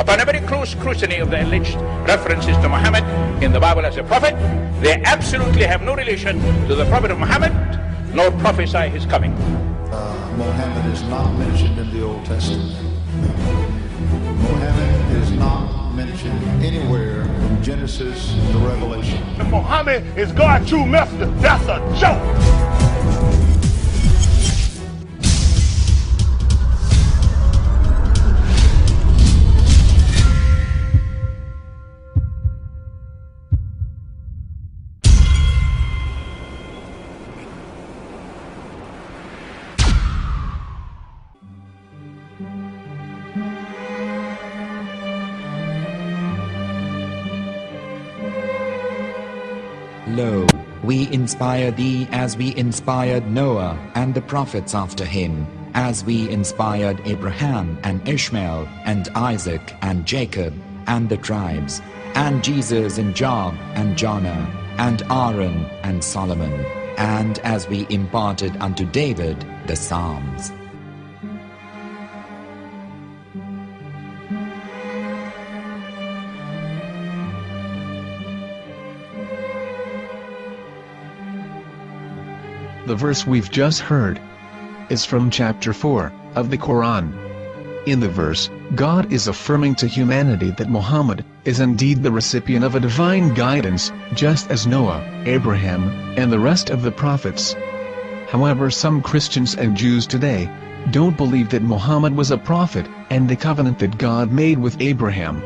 Upon a very close scrutiny of the alleged references to Muhammad in the Bible as a prophet, they absolutely have no relation to the prophet of Muhammad, nor prophesy his coming. Mohammed is not mentioned in the Old Testament. Mohammed is not mentioned anywhere from Genesis to Revelation. Mohammed is God's true messenger. That's a joke. Lo, we inspire thee as we inspired Noah and the prophets after him, as we inspired Abraham and Ishmael and Isaac and Jacob and the tribes, and Jesus and Job and Jonah and Aaron and Solomon, and as we imparted unto David the Psalms. The verse we've just heard is from chapter 4 of the Quran. In the verse, God is affirming to humanity that Muhammad is indeed the recipient of a divine guidance, just as Noah, Abraham, and the rest of the prophets. However, some Christians and Jews today don't believe that Muhammad was a prophet and the covenant that God made with Abraham.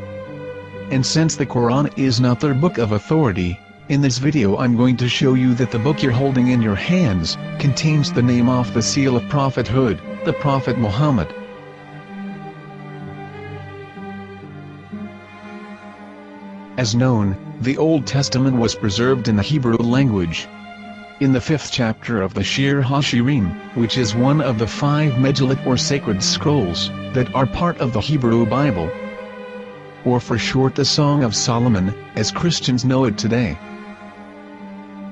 And since the Quran is not their book of authority, in this video I'm going to show you that the book you're holding in your hands contains the name off the seal of prophethood, the Prophet Muhammad. As known, the Old Testament was preserved in the Hebrew language. In the 5th chapter of the Shir HaShirim, which is one of the 5 Megillat or sacred scrolls that are part of the Hebrew Bible, or for short the Song of Solomon, as Christians know it today.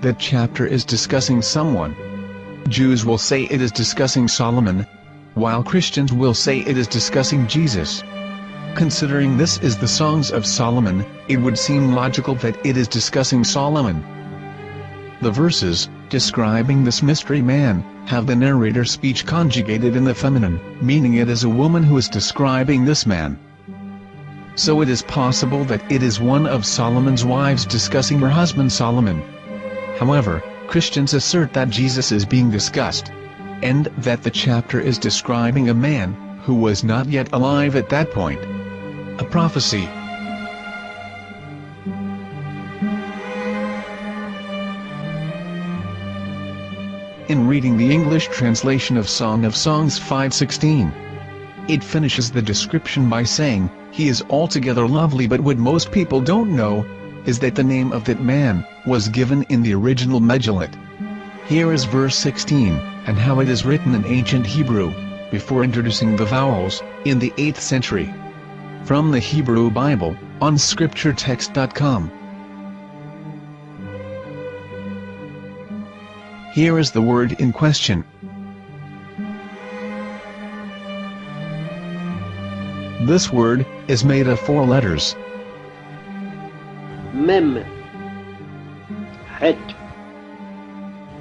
That chapter is discussing someone. Jews will say it is discussing Solomon, while Christians will say it is discussing Jesus. Considering this is the Songs of Solomon, it would seem logical that it is discussing Solomon. The verses, describing this mystery man, have the narrator's speech conjugated in the feminine, meaning it is a woman who is describing this man. So it is possible that it is one of Solomon's wives discussing her husband Solomon. However, Christians assert that Jesus is being discussed, and that the chapter is describing a man who was not yet alive at that point. A prophecy. In reading the English translation of Song of Songs 5:16, it finishes the description by saying, "He is altogether lovely," but what most people don't know is that the name of that man was given in the original Megillat. Here is verse 16, and how it is written in ancient Hebrew, before introducing the vowels, in the 8th century. From the Hebrew Bible, on scripturetext.com. Here is the word in question. This word is made of 4 letters. Mem, Het,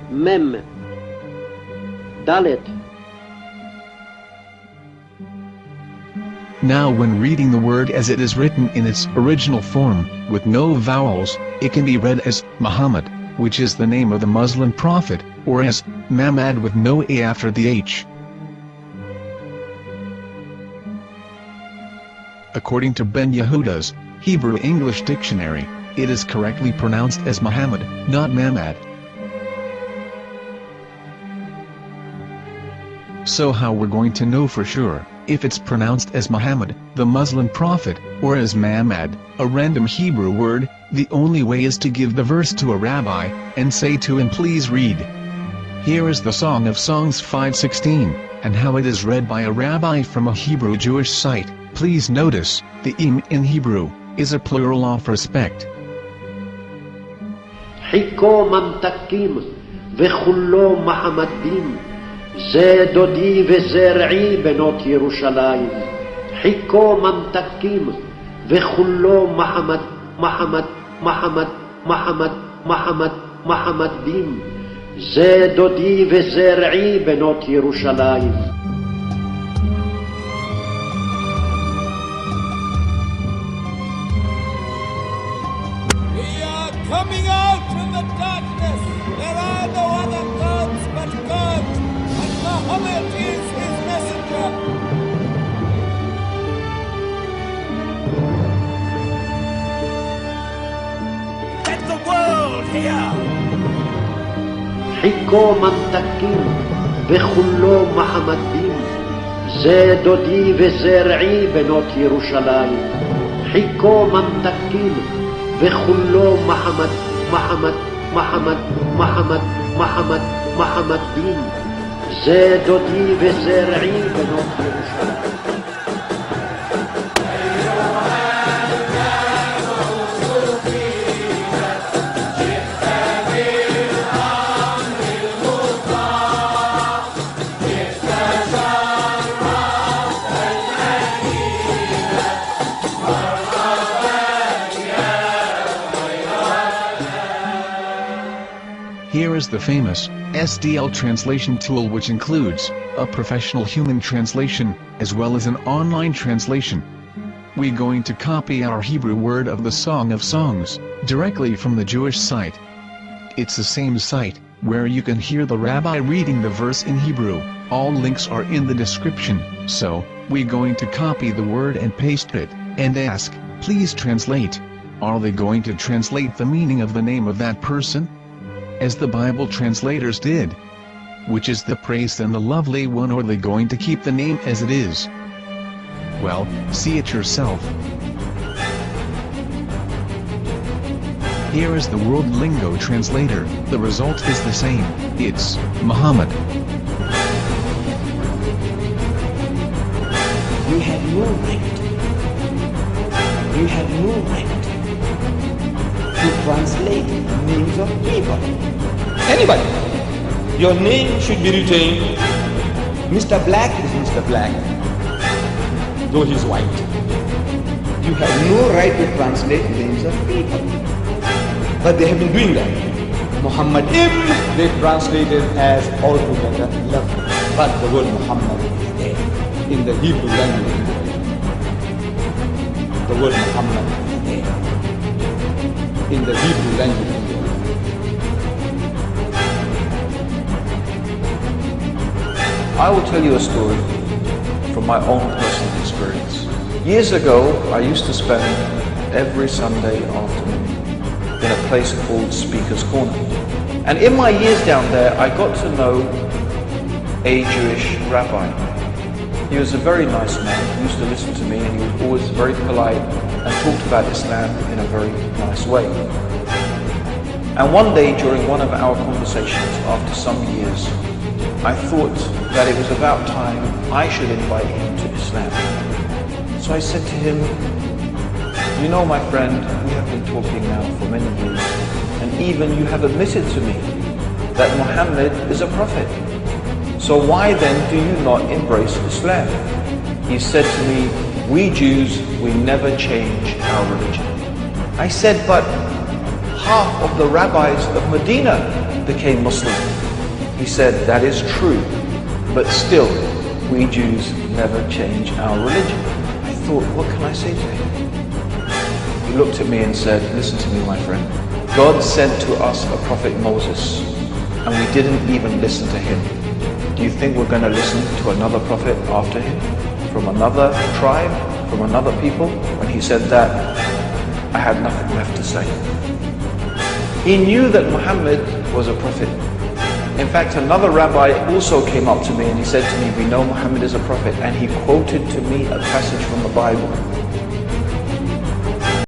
Mem, Dalet. Now when reading the word as it is written in its original form, with no vowels, it can be read as Muhammad, which is the name of the Muslim prophet, or as Mamad with no A after the H. According to Ben Yehuda's Hebrew English Dictionary, it is correctly pronounced as Muhammad, not Mamad. So how we're going to know for sure if it's pronounced as Muhammad, the Muslim prophet, or as Mamad, a random Hebrew word? The only way is to give the verse to a rabbi and say to him, "Please read." Here is the Song of Songs 5:16, and how it is read by a rabbi from a Hebrew Jewish site. Please notice, the im in Hebrew is a plural of respect. חיכו ממתקים וכולו מחמדים, זה דודי וזרעי בנות ירושלים. חיכו ממתקים וכולו מחמד, מחמד, מחמד, מחמד, מחמד, מחמדים. זה דודי וזרעי בנות ירושלים. Coming out of the darkness, there are no other gods but God, and Mohammed is his messenger. Let the world hear. חיכו ממתקים וכולו מחמדים. זה דודי וזרעי בנות ירושלים. חיכו ממתקים וכולו מחמד, מחמד, מחמד, מחמד, מחמד, מחמדים. זה דודי וזרעי בנות ירושלים. Here is the famous SDL translation tool, which includes a professional human translation, as well as an online translation. We're going to copy our Hebrew word of the Song of Songs, directly from the Jewish site. It's the same site, where you can hear the rabbi reading the verse in Hebrew. All links are in the description, so, we're going to copy the word and paste it, and ask, please translate. Are they going to translate the meaning of the name of that person? As the Bible translators did. Which is the praised and the lovely one, or are they going to keep the name as it is? Well, see it yourself. Here is the World Lingo Translator. The result is the same. It's Muhammad. You have no right. You have no right to translate names of people. Anybody. Your name should be retained. Mr. Black is Mr. Black, though he's white. You have no right to translate names of people. But they have been doing that. Muhammad they translated as altogether lovely. But the word Muhammad is there in the Hebrew language. The word Muhammad is there in the Hebrew language. I will tell you a story from my own personal experience. Years ago, I used to spend every Sunday afternoon in a place called Speaker's Corner. And in my years down there, I got to know a Jewish rabbi. He was a very nice man, he used to listen to me, and he was always very polite and talked about Islam in a very nice way. And one day during one of our conversations, after some years, I thought that it was about time I should invite him to Islam. So I said to him, you know, my friend, we have been talking now for many years, and even you have admitted to me that Muhammad is a prophet. So why then do you not embrace Islam? He said to me, we Jews, we never change our religion. I said, but half of the rabbis of Medina became Muslim. He said, that is true, but still, we Jews never change our religion. I thought, what can I say to him? He looked at me and said, listen to me, my friend. God sent to us a prophet Moses, and we didn't even listen to him. Do you think we're going to listen to another prophet after him? From another tribe? From another people? When he said that, I had nothing left to say. He knew that Muhammad was a prophet. In fact, another rabbi also came up to me and he said to me, we know Muhammad is a prophet, and he quoted to me a passage from the Bible.